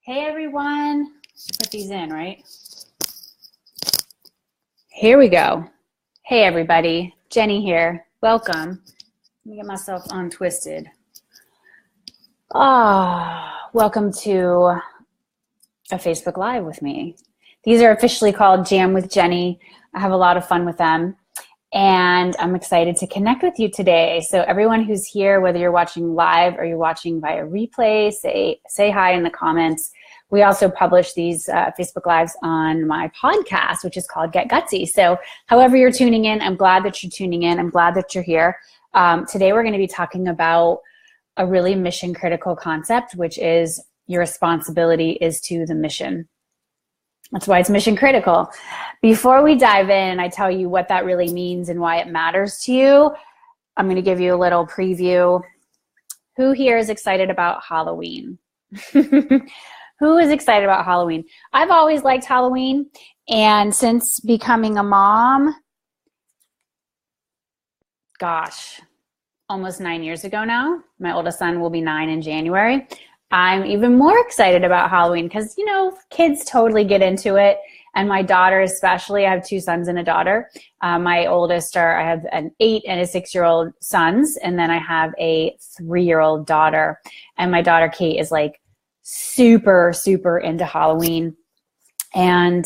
Hey everyone, put these in, right? Here we go. Hey everybody, Jenny here. Welcome. Let me get myself untwisted. Welcome to a Facebook Live with me. These are officially called Jam with Jenny. I have a lot of fun with them, and I'm excited to connect with you today. So everyone who's here, whether you're watching live or you're watching via replay, say hi in the comments. We also publish these Facebook Lives on my podcast, which is called Get Gutsy. So however you're tuning in, I'm glad that you're tuning in. I'm glad that you're here. Today we're going to be talking about a really mission critical concept, which is your responsibility is to the mission. That's why it's mission critical. Before we dive in, I tell you what that really means and why it matters to you. I'm going to give you a little preview. Who here is excited about Halloween? Who is excited about Halloween? I've always liked Halloween, and since becoming a mom, gosh, almost 9 years ago now, my oldest son will be 9 in January, I'm even more excited about Halloween because, you know, kids totally get into it, and my daughter especially. I have 2 sons and a daughter. My oldest I have an 8 and a 6-year-old sons, and then I have a 3-year-old daughter, and my daughter Kate is like super into Halloween. And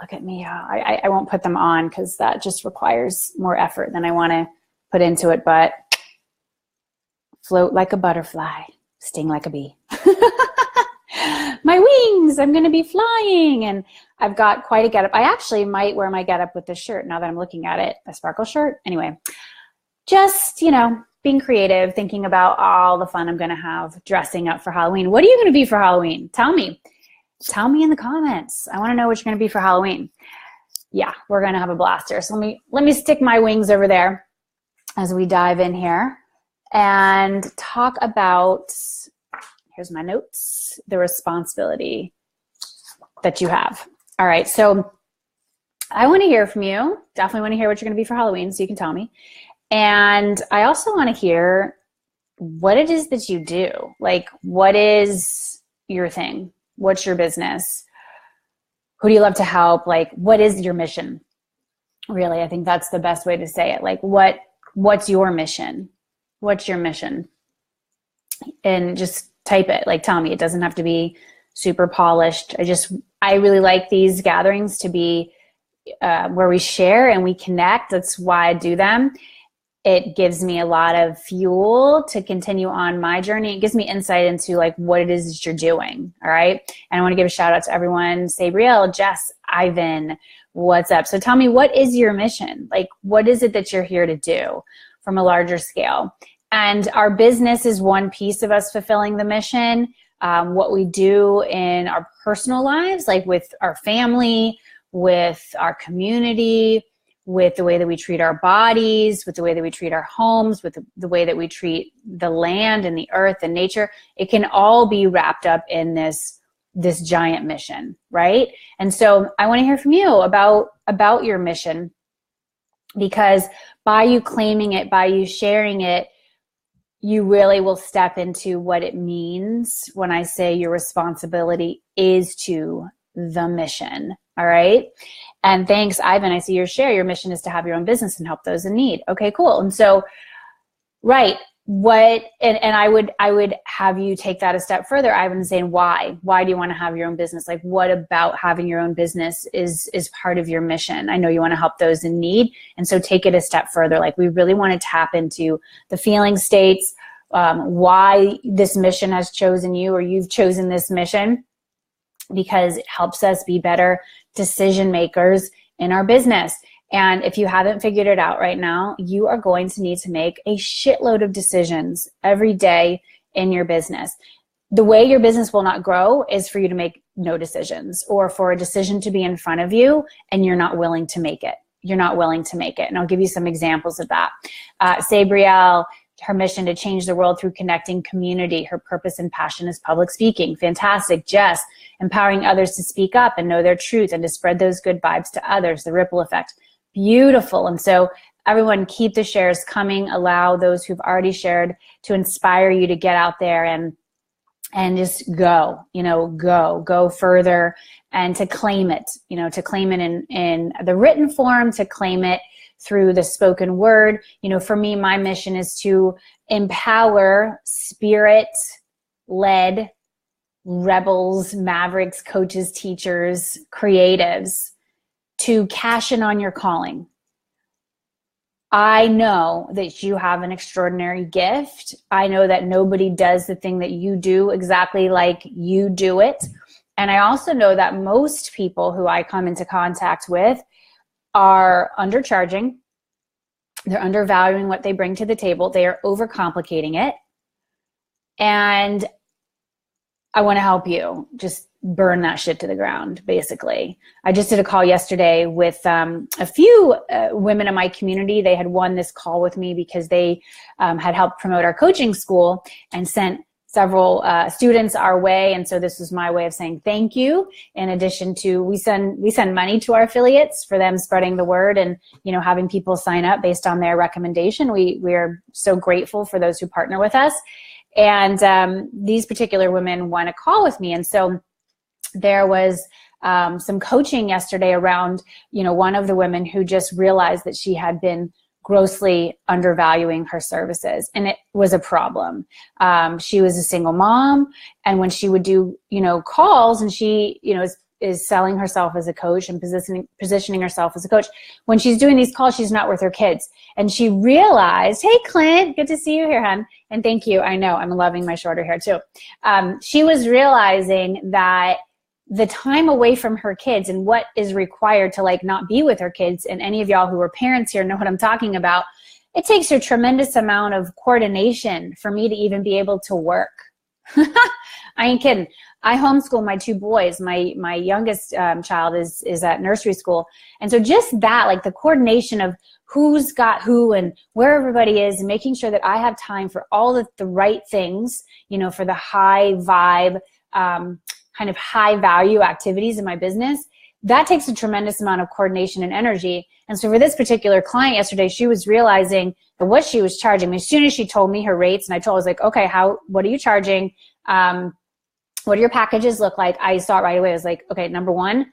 look at me. I won't put them on because that just requires more effort than I want to put into it, but float like a butterfly, sting like a bee. My wings, I'm going to be flying. And I've got quite a getup. I actually might wear my getup with this shirt now that I'm looking at it, a sparkle shirt. Anyway, just, you know, being creative, thinking about all the fun I'm going to have dressing up for Halloween. What are you going to be for Halloween? Tell me. Tell me in the comments. I want to know what you're going to be for Halloween. Yeah, we're going to have a blast here. So let me stick my wings over there as we dive in here and talk about, here's my notes, the responsibility that you have. All right, so I want to hear from you. Definitely want to hear what you're going to be for Halloween, so you can tell me. And I also want to hear what it is that you do. Like, what is your thing? What's your business? Who do you love to help? Like, what is your mission? Really, I think that's the best way to say it. Like, what's your mission? What's your mission? And just type it. Like, tell me. It doesn't have to be super polished. I really like these gatherings to be where we share and we connect. That's why I do them. It gives me a lot of fuel to continue on my journey. It gives me insight into like what it is that you're doing. All right. And I want to give a shout out to everyone. Sabriel, Jess, Ivan, what's up? So tell me, what is your mission? Like, what is it that you're here to do from a larger scale? And our business is one piece of us fulfilling the mission. What we do in our personal lives, like with our family, with our community, with the way that we treat our bodies, with the way that we treat our homes, with the way that we treat the land and the earth and nature, it can all be wrapped up in this giant mission, right? And so I want to hear from you about your mission, because by you claiming it, by you sharing it, you really will step into what it means when I say your responsibility is to the mission. All right. And thanks, Ivan. I see your share. Your mission is to have your own business and help those in need. Okay, cool. And so, right. And I would have you take that a step further, Ivan, and saying, why? Why do you want to have your own business? Like, what about having your own business is part of your mission? I know you want to help those in need. And so take it a step further. Like, we really want to tap into the feeling states, why this mission has chosen you, or you've chosen this mission, because it helps us be better decision makers in our business. And if you haven't figured it out right now, you are going to need to make a shitload of decisions every day in your business. The way your business will not grow is for you to make no decisions, or for a decision to be in front of you and you're not willing to make it. You're not willing to make it. And I'll give you some examples of that. Sabriel, her mission to change the world through connecting community. Her purpose and passion is public speaking. Fantastic. Jess, empowering others to speak up and know their truth and to spread those good vibes to others. The ripple effect. Beautiful. And so everyone, keep the shares coming. Allow those who've already shared to inspire you to get out there and and just go further, and to claim it, to claim it in the written form, to claim it through the spoken word. For me, my mission is to empower spirit-led rebels, mavericks, coaches, teachers, creatives to cash in on your calling. I know that you have an extraordinary gift. I know that nobody does the thing that you do exactly like you do it. And I also know that most people who I come into contact with are undercharging. They're undervaluing what they bring to the table. They are overcomplicating it. And I want to help you just burn that shit to the ground, basically. I just did a call yesterday with a few women in my community. They had won this call with me because they had helped promote our coaching school and sent several students our way. And so this was my way of saying thank you. In addition to, we send money to our affiliates for them spreading the word and, having people sign up based on their recommendation. We're so grateful for those who partner with us. And these particular women want a call with me. And so there was some coaching yesterday around, one of the women who just realized that she had been grossly undervaluing her services, and it was a problem. She was a single mom, and when she would do, calls, and she, is selling herself as a coach and positioning herself as a coach. When she's doing these calls, she's not with her kids. And she realized, hey, Clint, good to see you here, hon. And thank you. I know, I'm loving my shorter hair too. She was realizing that the time away from her kids and what is required to not be with her kids, and any of y'all who are parents here know what I'm talking about, it takes a tremendous amount of coordination for me to even be able to work. I ain't kidding. I homeschool my two boys. My youngest child is at nursery school. And so just that, the coordination of who's got who and where everybody is, and making sure that I have time for all the right things, for the high vibe, kind of high value activities in my business, that takes a tremendous amount of coordination and energy. And so for this particular client yesterday, she was realizing that what she was charging, as soon as she told me her rates, and I was like, okay, what are you charging? What do your packages look like? I saw it right away. I was like, okay, number one,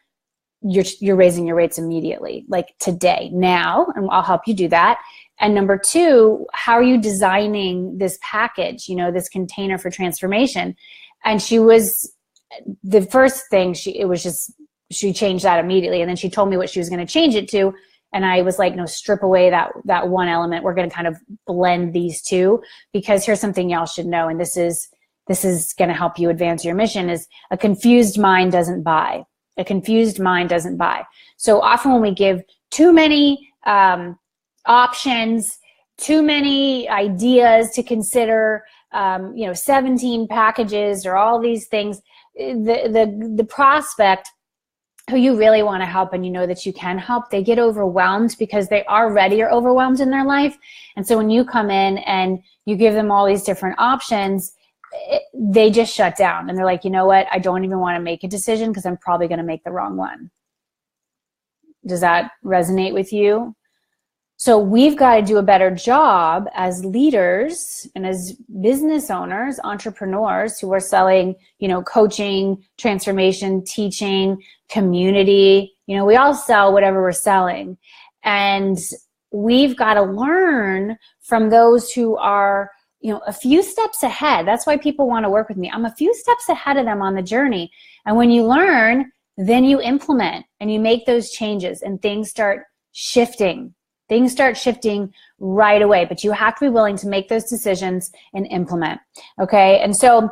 you're raising your rates immediately, today, now, and I'll help you do that. And number two, how are you designing this package, this container for transformation? And the first thing, she changed that immediately. And then she told me what she was going to change it to. And I was like, no, strip away that one element. We're going to kind of blend these two, because here's something y'all should know. And this is going to help you advance your mission, is a confused mind doesn't buy. A confused mind doesn't buy. So often when we give too many options, too many ideas to consider, 17 packages or all these things, the prospect who you really want to help and that you can help, they get overwhelmed because they already are overwhelmed in their life. And so when you come in and you give them all these different options, they just shut down, and they're like, you know what? I don't even want to make a decision because I'm probably going to make the wrong one. Does that resonate with you? So we've got to do a better job as leaders and as business owners, entrepreneurs who are selling, coaching, transformation, teaching, community. We all sell whatever we're selling. And we've got to learn from those who are a few steps ahead. That's why people want to work with me. I'm a few steps ahead of them on the journey. And when you learn, then you implement and you make those changes, and things start shifting. Things start shifting right away, but you have to be willing to make those decisions and implement. Okay. And so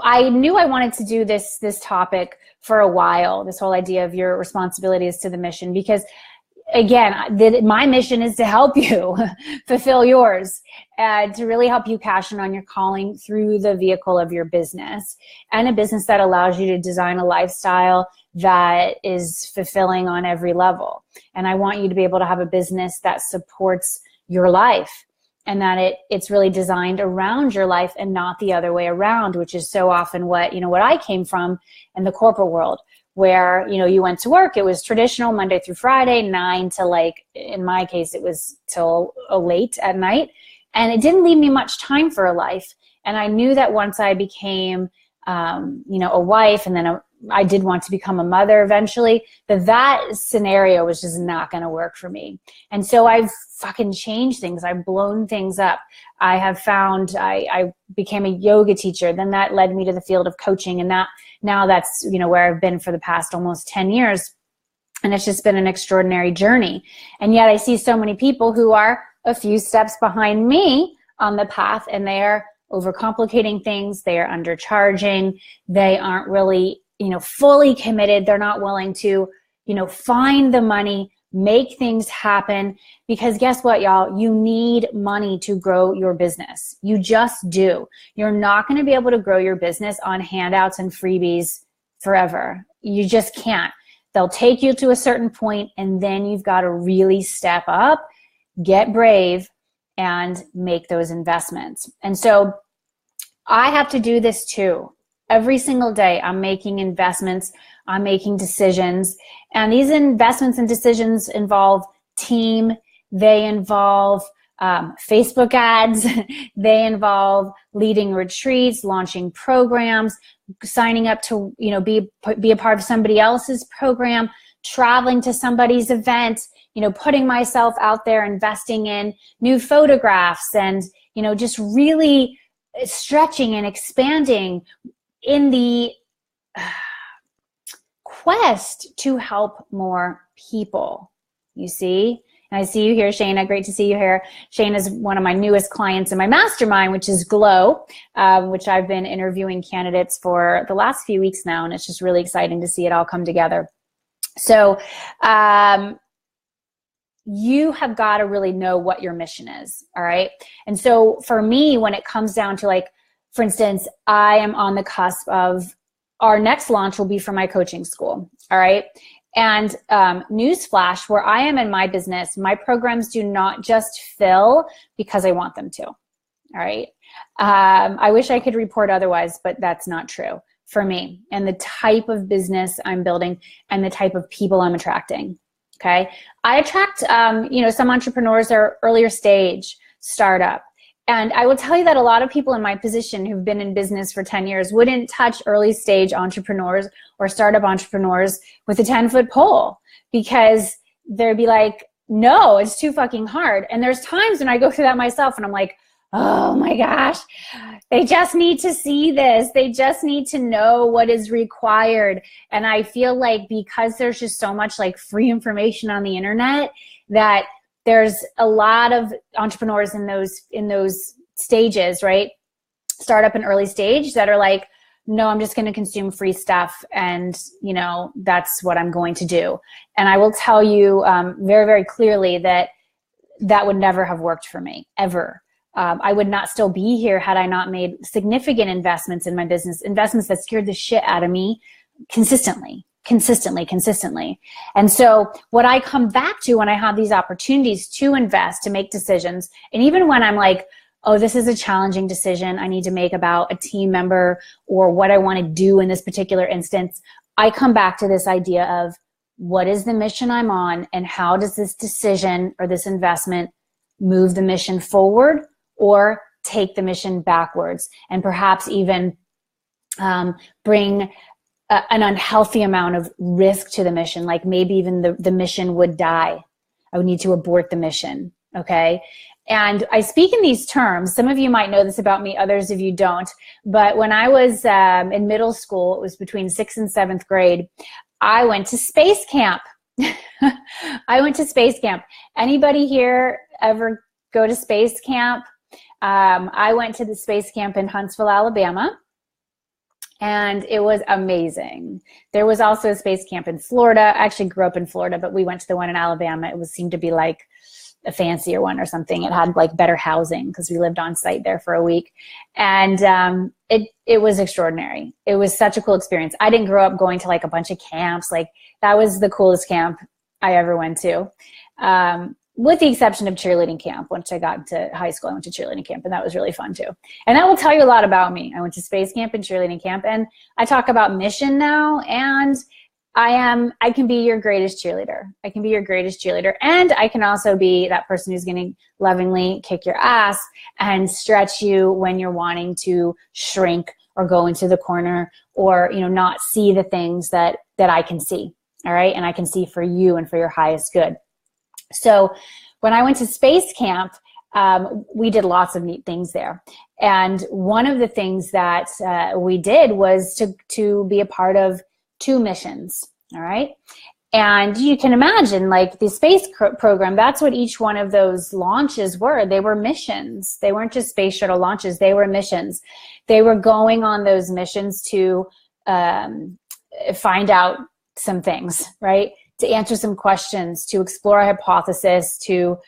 I knew I wanted to do this topic for a while, this whole idea of your responsibilities to the mission, because again, my mission is to help you fulfill yours, and to really help you cash in on your calling through the vehicle of your business, and a business that allows you to design a lifestyle that is fulfilling on every level. And I want you to be able to have a business that supports your life, and that it's really designed around your life and not the other way around, which is so often what I came from in the corporate world, where, you went to work, it was traditional Monday through Friday, 9 to in my case, it was till late at night. And it didn't leave me much time for a life. And I knew that once I became, a wife, and then I did want to become a mother eventually, that scenario was just not going to work for me. And so I've fucking changed things. I've blown things up. I have found, I became a yoga teacher. Then that led me to the field of coaching. And now that's, where I've been for the past almost 10 years. And it's just been an extraordinary journey. And yet I see so many people who are a few steps behind me on the path, and they are overcomplicating things. They are undercharging. They aren't really, fully committed. They're not willing to, find the money, make things happen, because guess what, y'all? You need money to grow your business. You just do. You're not going to be able to grow your business on handouts and freebies forever. You just can't. They'll take you to a certain point, and then you've got to really step up, get brave, and make those investments. And so I have to do this too. Every single day, I'm making investments, I'm making decisions, and these investments and decisions involve team, they involve Facebook ads, they involve leading retreats, launching programs, signing up to be a part of somebody else's program, traveling to somebody's event, putting myself out there, investing in new photographs, and just really stretching and expanding in the quest to help more people. You see? And I see you here, Shayna. Great to see you here. Shayna is one of my newest clients in my mastermind, which is Glow, which I've been interviewing candidates for the last few weeks now, and it's just really exciting to see it all come together. So you have got to really know what your mission is, all right? And so for me, when it comes down to, like, for instance, I am on the cusp of, our next launch will be for my coaching school, all right? And newsflash, where I am in my business, my programs do not just fill because I want them to, all right? I wish I could report otherwise, but that's not true for me and the type of business I'm building and the type of people I'm attracting, okay? I attract, some entrepreneurs are earlier stage startup. And I will tell you that a lot of people in my position who've been in business for 10 years wouldn't touch early stage entrepreneurs or startup entrepreneurs with a 10-foot pole, because they'd be like, no, it's too fucking hard. And there's times when I go through that myself and I'm like, oh my gosh, they just need to see this. They just need to know what is required. And I feel like because there's just so much like free information on the internet, that there's a lot of entrepreneurs in those stages, right? Startup and early stage, that are like, no, I'm just going to consume free stuff, and that's what I'm going to do. And I will tell you very, very clearly that would never have worked for me, ever. I would not still be here had I not made significant investments in my business, investments that scared the shit out of me consistently. And so what I come back to when I have these opportunities to invest, to make decisions, and even when I'm like, oh, this is a challenging decision I need to make about a team member or what I want to do in this particular instance, I come back to this idea of, what is the mission I'm on, and how does this decision or this investment move the mission forward or take the mission backwards, and perhaps even bring an unhealthy amount of risk to the mission. Like maybe even the mission would die. I would need to abort the mission, okay? And I speak in these terms. Some of you might know this about me, others of you don't. But when I was in middle school, it was between 6th and 7th grade, I went to space camp. I went to space camp. Anybody here ever go to space camp? I went to the space camp in Huntsville, Alabama. And it was amazing. There was also a space camp in Florida. I actually grew up in Florida, but we went to the one in Alabama. It seemed to be like a fancier one or something. It had like better housing because we lived on site there for a week. And it was extraordinary. It was such a cool experience. I didn't grow up going to like a bunch of camps. Like that was the coolest camp I ever went to. With the exception of cheerleading camp. Once I got into high school, I went to cheerleading camp, and that was really fun too. And that will tell you a lot about me. I went to space camp and cheerleading camp, and I talk about mission now, and I can be your greatest cheerleader. I can be your greatest cheerleader. And I can also be that person who's going to lovingly kick your ass and stretch you when you're wanting to shrink or go into the corner or, not see the things that I can see. All right. And I can see for you and for your highest good. So when I went to space camp, we did lots of neat things there. And one of the things that we did was to be a part of 2 missions. All right. And you can imagine, like, the space program, that's what each one of those launches were. They were missions. They weren't just space shuttle launches. They were missions. They were going on those missions to find out some things, right? To answer some questions, to explore a hypothesis, to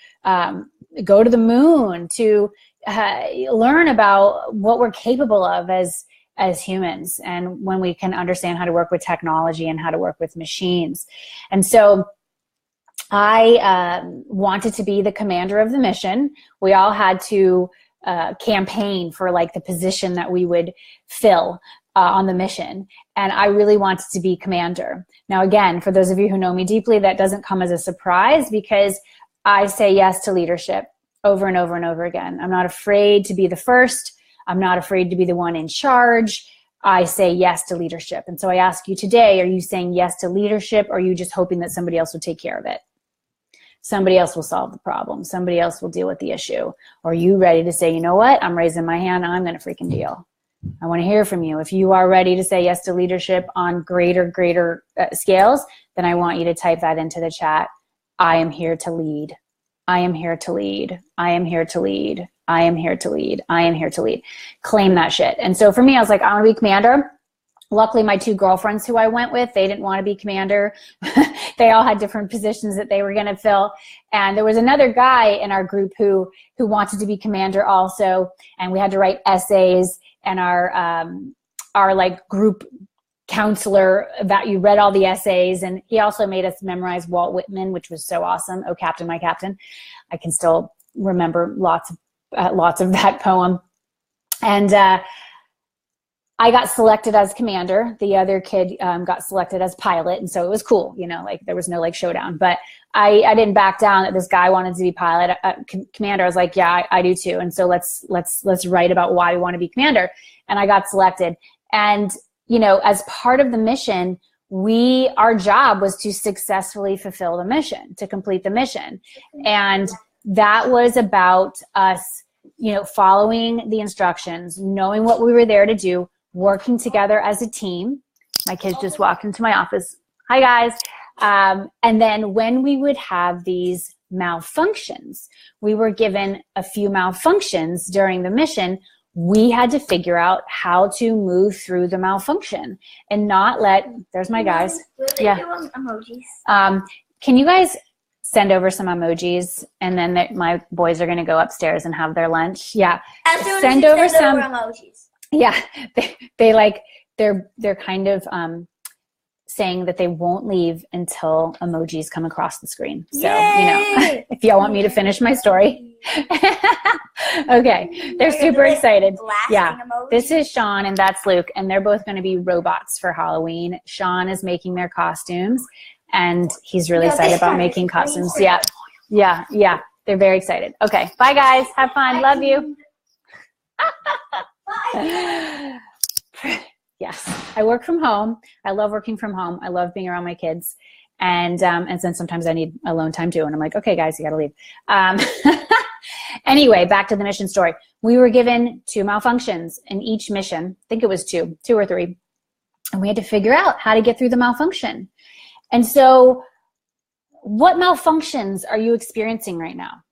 go to the moon, to learn about what we're capable of as humans, and when we can understand how to work with technology and how to work with machines. And so I wanted to be the commander of the mission. We all had to campaign for like the position that we would fill on the mission. And I really wanted to be commander. Now, again, for those of you who know me deeply, that doesn't come as a surprise because I say yes to leadership over and over and over again. I'm not afraid to be the first. I'm not afraid to be the one in charge. I say yes to leadership. And so I ask you today, are you saying yes to leadership, or are you just hoping that somebody else will take care of it? Somebody else will solve the problem. Somebody else will deal with the issue. Or are you ready to say, you know what? I'm raising my hand. I'm going to freaking deal. I want to hear from you. If you are ready to say yes to leadership on greater scales, then I want you to type that into the chat. I am here to lead. I am here to lead. I am here to lead. I am here to lead. I am here to lead. Claim that shit. And so for me, I was like, I want to be commander. Luckily, my 2 girlfriends who I went with, they didn't want to be commander. They all had different positions that they were going to fill. And there was another guy in our group who wanted to be commander also. And we had to write essays. And our like group counselor, that you read all the essays, and he also made us memorize Walt Whitman, which was so awesome. Oh, Captain, my Captain. I can still remember lots of that poem. And I got selected as commander. The other kid got selected as pilot, and so it was cool. Like there was no like showdown, but I didn't back down that this guy wanted to be pilot, commander. I was like, yeah, I do too. And so let's write about why we want to be commander. And I got selected. And as part of the mission, our job was to successfully fulfill the mission, to complete the mission. And that was about us, following the instructions, knowing what we were there to do, working together as a team. My kids just walked into my office. Hi, guys. And then when we would have these malfunctions, we were given a few malfunctions during the mission. We had to figure out how to move through the malfunction and not let, there's my guys. Yeah. Emojis. Can you guys send over some emojis, and then my boys are going to go upstairs and have their lunch? Yeah. Send over some emojis. Yeah. They're kind of saying that they won't leave until emojis come across the screen. So, if y'all want me to finish my story. Okay. They're super excited. Yeah. This is Sean and that's Luke, and they're both going to be robots for Halloween. Sean is making their costumes, and he's really excited about making costumes. Yeah. Yeah. Yeah. They're very excited. Okay. Bye, guys. Have fun. Love you. Yes, I work from home. I love working from home. I love being around my kids. And then sometimes I need alone time too. And I'm like, okay, guys, you got to leave. Anyway, back to the mission story. We were given 2 malfunctions in each mission. I think it was 2 or 3. And we had to figure out how to get through the malfunction. And so what malfunctions are you experiencing right now?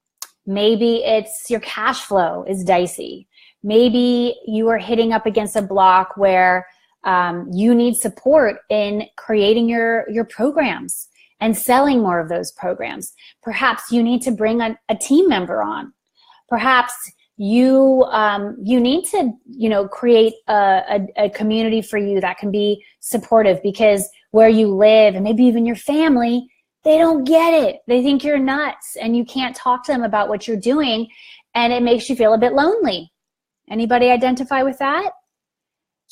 Maybe it's your cash flow is dicey. Maybe you are hitting up against a block where you need support in creating your programs and selling more of those programs. Perhaps you need to bring a team member on. Perhaps you need to create a community for you that can be supportive, because where you live and maybe even your family, they don't get it. They think you're nuts and you can't talk to them about what you're doing, and it makes you feel a bit lonely. Anybody identify with that?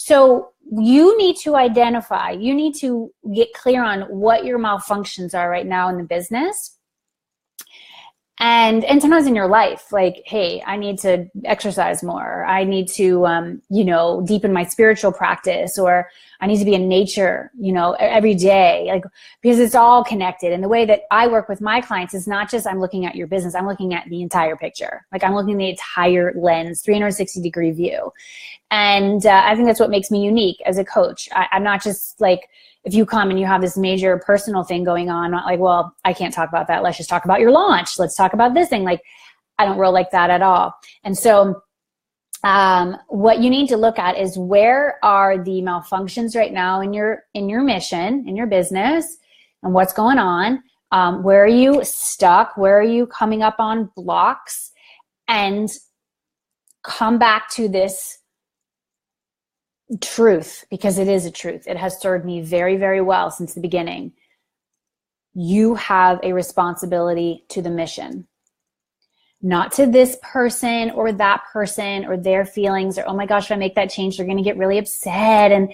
So you need to identify, you need to get clear on what your malfunctions are right now in the business. And sometimes in your life, like, hey, I need to exercise more. I need to, deepen my spiritual practice, or I need to be in nature, every day, like, because it's all connected. And the way that I work with my clients is not just I'm looking at your business, I'm looking at the entire picture. Like, I'm looking at the entire lens, 360-degree view. And I think that's what makes me unique as a coach. I'm not just like, if you come and you have this major personal thing going on, not like, well, I can't talk about that. Let's just talk about your launch. Let's talk about this thing. Like, I don't roll like that at all. And so what you need to look at is, where are the malfunctions right now in your mission, in your business, and what's going on? Where are you stuck? Where are you coming up on blocks? And come back to this truth, because it is a truth. It has served me very, very well since the beginning. You have a responsibility to the mission, not to this person or that person or their feelings, or, oh my gosh, if I make that change, they're going to get really upset. And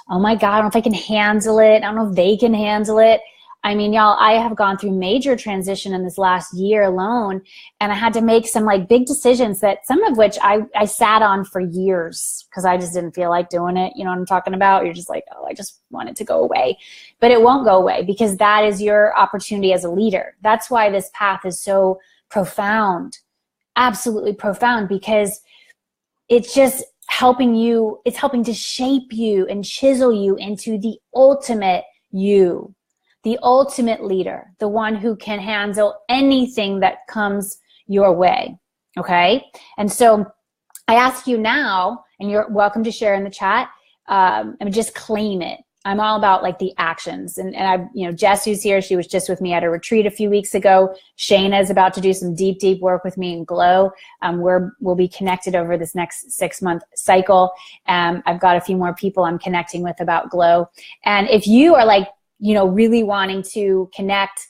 oh my God, I don't know if I can handle it. I don't know if they can handle it. I mean, y'all, I have gone through major transition in this last year alone, and I had to make some like big decisions, that some of which I sat on for years because I just didn't feel like doing it. You know what I'm talking about? You're just like, oh, I just want it to go away. But it won't go away, because that is your opportunity as a leader. That's why this path is so profound, absolutely profound, because it's just helping you, it's helping to shape you and chisel you into the ultimate you. The ultimate leader, the one who can handle anything that comes your way, okay? And so I ask you now, and you're welcome to share in the chat, and just claim it. I'm all about like the actions. And I, Jess, who's here, she was just with me at a retreat a few weeks ago. Shayna is about to do some deep, deep work with me in Glow. We'll be connected over this next 6-month cycle. I've got a few more people I'm connecting with about Glow. And if you are like, really wanting to connect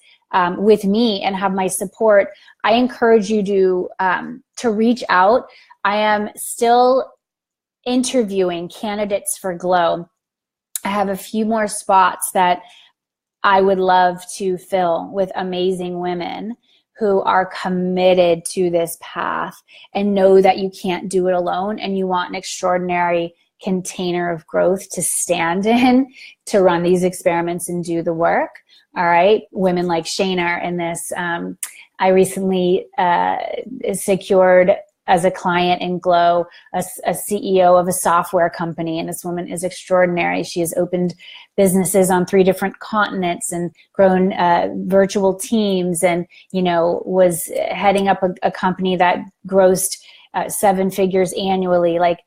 with me and have my support, I encourage you to reach out. I am still interviewing candidates for Glow. I have a few more spots that I would love to fill with amazing women who are committed to this path and know that you can't do it alone, and you want an extraordinary container of growth to stand in, to run these experiments and do the work. All right. Women like Shayna are in this. I recently secured as a client in Glow a CEO of a software company, and this woman is extraordinary. She has opened businesses on 3 different continents and grown virtual teams, and was heading up a company that grossed 7 figures annually. Like,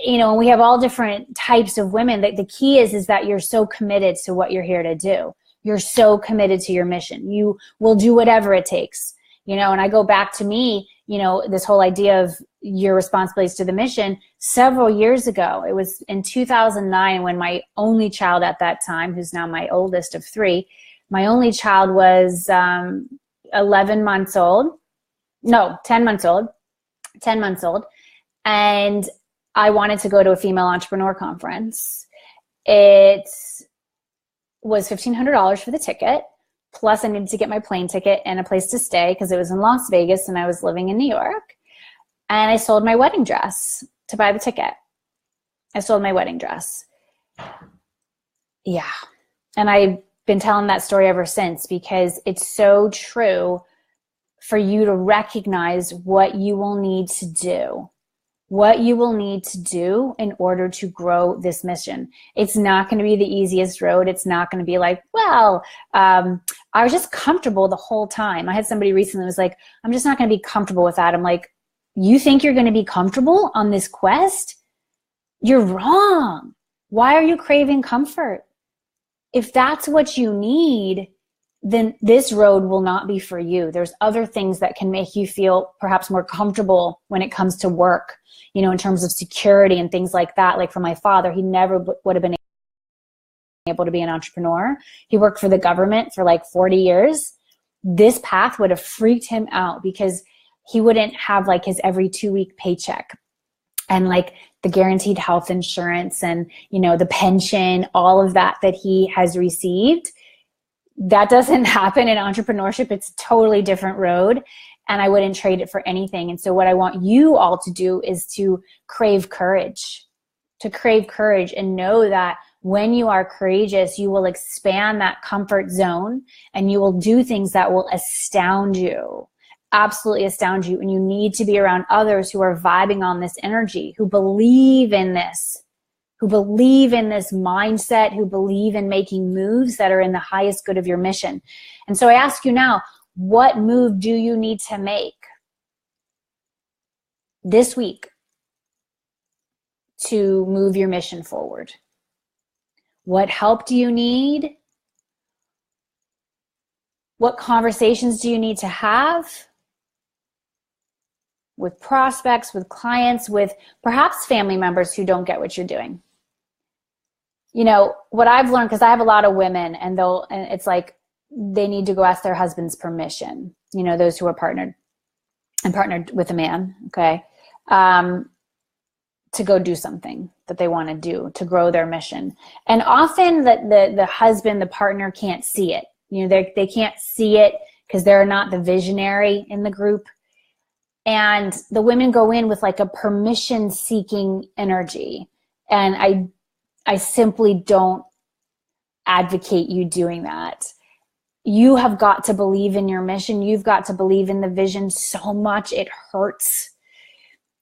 we have all different types of women. The key is that you're so committed to what you're here to do. You're so committed to your mission. You will do whatever it takes, and I go back to me, this whole idea of your responsibilities to the mission. Several years ago, it was in 2009, when my only child at that time, who's now my oldest of 3, my only child was 11 months old. No, 10 months old. 10 months old. And I wanted to go to a female entrepreneur conference. It was $1,500 for the ticket. Plus I needed to get my plane ticket and a place to stay, because it was in Las Vegas and I was living in New York. And I sold my wedding dress to buy the ticket. I sold my wedding dress. Yeah. And I've been telling that story ever since, because it's so true for you to recognize what you will need to do. What you will need to do in order to grow this mission. It's not going to be the easiest road. It's not going to be like, well, I was just comfortable the whole time. I had somebody recently who was like, I'm just not going to be comfortable with that. I'm like, you think you're going to be comfortable on this quest? You're wrong. Why are you craving comfort? If that's what you need, then this road will not be for you. There's other things that can make you feel perhaps more comfortable when it comes to work, in terms of security and things like that. Like for my father, he never would have been able to be an entrepreneur. He worked for the government for like 40 years. This path would have freaked him out, because he wouldn't have like his every 2-week paycheck. and like the guaranteed health insurance and, the pension, all of that he has received. That doesn't happen in entrepreneurship. It's a totally different road, and I wouldn't trade it for anything. And so what I want you all to do is to crave courage and know that when you are courageous, you will expand that comfort zone and you will do things that will astound you, absolutely astound you. And you need to be around others who are vibing on this energy, who believe in this mindset, who believe in making moves that are in the highest good of your mission. And so I ask you now, what move do you need to make this week to move your mission forward? What help do you need? What conversations do you need to have with prospects, with clients, with perhaps family members who don't get what you're doing? What I've learned, because I have a lot of women, and it's like they need to go ask their husband's permission, those who are partnered with a man, okay, to go do something that they want to do to grow their mission. And often the husband, the partner can't see it. They can't see it because they're not the visionary in the group. And the women go in with like a permission-seeking energy. And I simply don't advocate you doing that. You have got to believe in your mission. You've got to believe in the vision so much it hurts.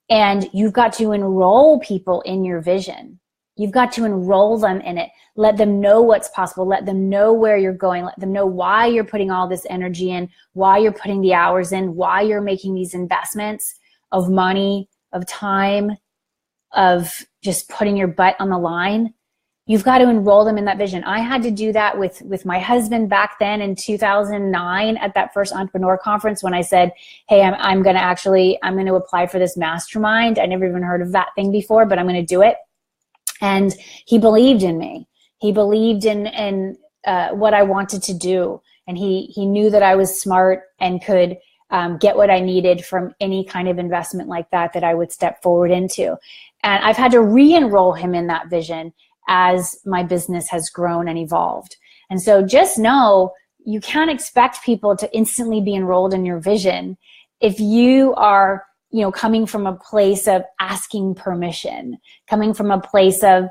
And you've got to enroll people in your vision. You've got to enroll them in it. Let them know what's possible. Let them know where you're going. Let them know why you're putting all this energy in, why you're putting the hours in, why you're making these investments of money, of time, of just putting your butt on the line. You've got to enroll them in that vision. I had to do that with my husband back then in 2009 at that first entrepreneur conference when I said, hey, I'm going to apply for this mastermind. I never even heard of that thing before, but I'm going to do it. And he believed in me. He believed in what I wanted to do. And he knew that I was smart and could get what I needed from any kind of investment like that I would step forward into. And I've had to re-enroll him in that vision as my business has grown and evolved. And so just know you can't expect people to instantly be enrolled in your vision if you are, coming from a place of asking permission, coming from a place of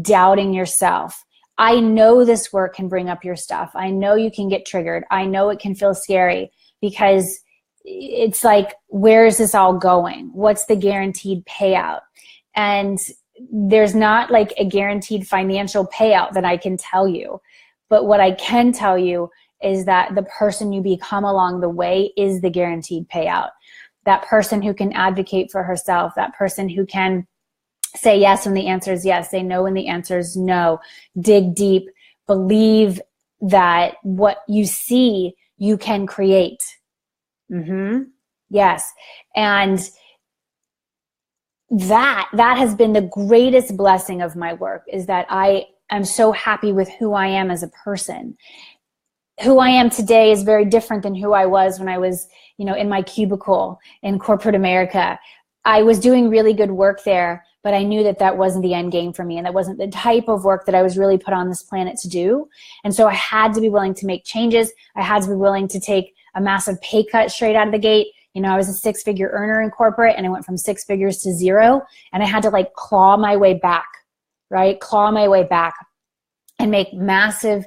doubting yourself. I know this work can bring up your stuff. I know you can get triggered. I know it can feel scary because it's like, where is this all going? What's the guaranteed payout? And there's not like a guaranteed financial payout that I can tell you. But what I can tell you is that the person you become along the way is the guaranteed payout. That person who can advocate for herself, that person who can say yes when the answer is yes, say no when the answer is no, dig deep, believe that what you see, you can create. Yes. And that has been the greatest blessing of my work, is that I am so happy with who I am as a person. Who I am today is very different than who I was when I was, in my cubicle in corporate America. I was doing really good work there, but I knew that wasn't the end game for me, and that wasn't the type of work that I was really put on this planet to do. And so I had to be willing to make changes. I had to be willing to take a massive pay cut straight out of the gate. I was a six-figure earner in corporate, and I went from 6 figures to 0, and I had to like claw my way back, right? Claw my way back and make massive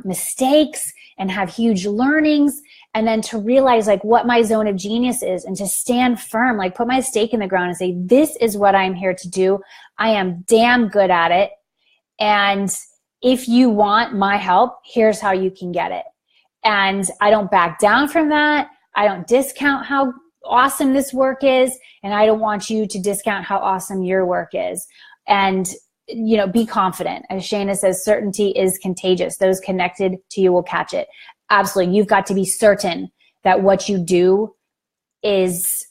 mistakes and have huge learnings, and then to realize like what my zone of genius is, and to stand firm, like put my stake in the ground and say, this is what I'm here to do. I am damn good at it. And if you want my help, here's how you can get it. And I don't back down from that. I don't discount how awesome this work is, and I don't want you to discount how awesome your work is. And, be confident. As Shana says, certainty is contagious. Those connected to you will catch it. Absolutely. You've got to be certain that what you do is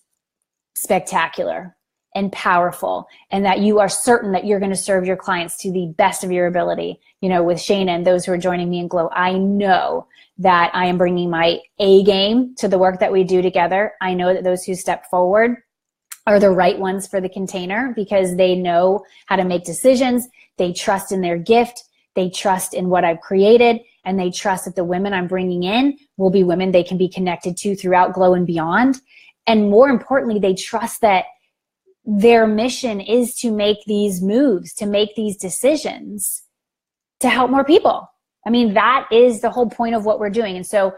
spectacular and powerful, and that you are certain that you're going to serve your clients to the best of your ability. With Shana and those who are joining me in Glow, I know that I am bringing my A game to the work that we do together. I know that those who step forward are the right ones for the container, because they know how to make decisions. They trust in their gift. They trust in what I've created, and they trust that the women I'm bringing in will be women they can be connected to throughout Glow and beyond. And more importantly, they trust that their mission is to make these moves, to make these decisions, to help more people. I mean, that is the whole point of what we're doing. And so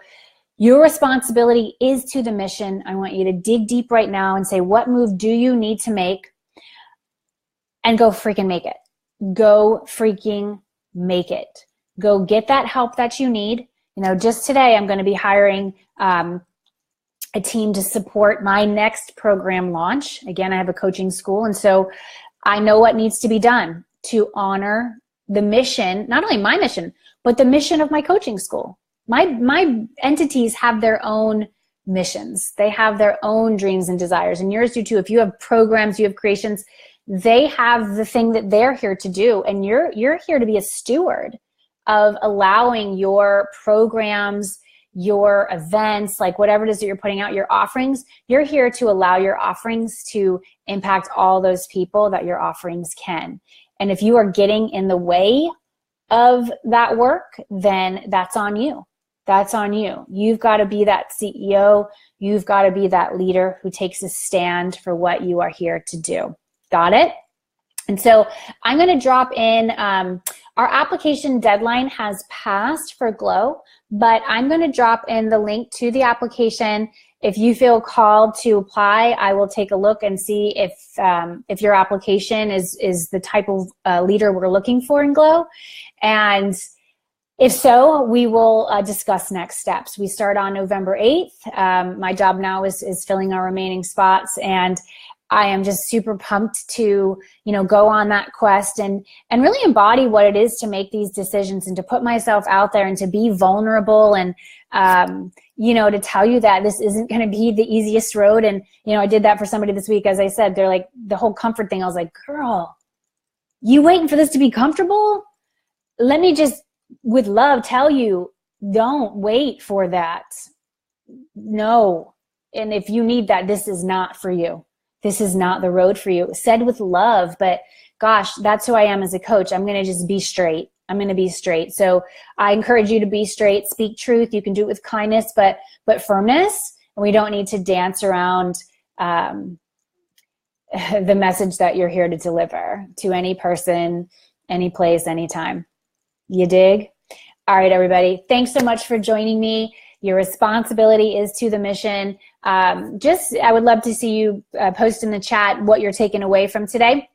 your responsibility is to the mission. I want you to dig deep right now and say, what move do you need to make? And go freaking make it. Go freaking make it. Go get that help that you need. You know, just today, I'm going to be hiring a team to support my next program launch. Again, I have a coaching school, and so I know what needs to be done to honor the mission, not only my mission, but the mission of my coaching school. My entities have their own missions. They have their own dreams and desires, and yours do too. If you have programs, you have creations, they have the thing that they're here to do, and you're here to be a steward of allowing your programs, your events, like whatever it is that you're putting out, your offerings, you're here to allow your offerings to impact all those people that your offerings can. And if you are getting in the way of that work, then that's on you. That's on you. You've got to be that CEO. You've got to be that leader who takes a stand for what you are here to do. Got it? And so I'm going to drop in, our application deadline has passed for Glow, but I'm going to drop in the link to the application. If you feel called to apply, I will take a look and see if your application is the type of leader we're looking for in Glow. And if so, we will discuss next steps. We start on November 8th. My job now is filling our remaining spots, and I am just super pumped to, go on that quest and really embody what it is to make these decisions and to put myself out there and to be vulnerable and, to tell you that this isn't going to be the easiest road. And, I did that for somebody this week. As I said, they're like, the whole comfort thing. I was like, girl, you waiting for this to be comfortable? Let me just, with love, tell you, don't wait for that. No. And if you need that, this is not for you. This is not the road for you. Said with love, but gosh, that's who I am as a coach. I'm going to just be straight. I'm going to be straight. So I encourage you to be straight, speak truth. You can do it with kindness, but firmness. And we don't need to dance around the message that you're here to deliver to any person, any place, anytime. You dig? All right, everybody. Thanks so much for joining me. Your responsibility is to the mission. I would love to see you post in the chat what you're taking away from today.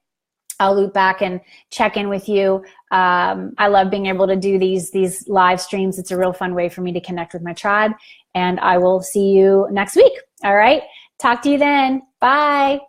I'll loop back and check in with you. I love being able to do these live streams. It's a real fun way for me to connect with my tribe. And I will see you next week. All right. Talk to you then. Bye.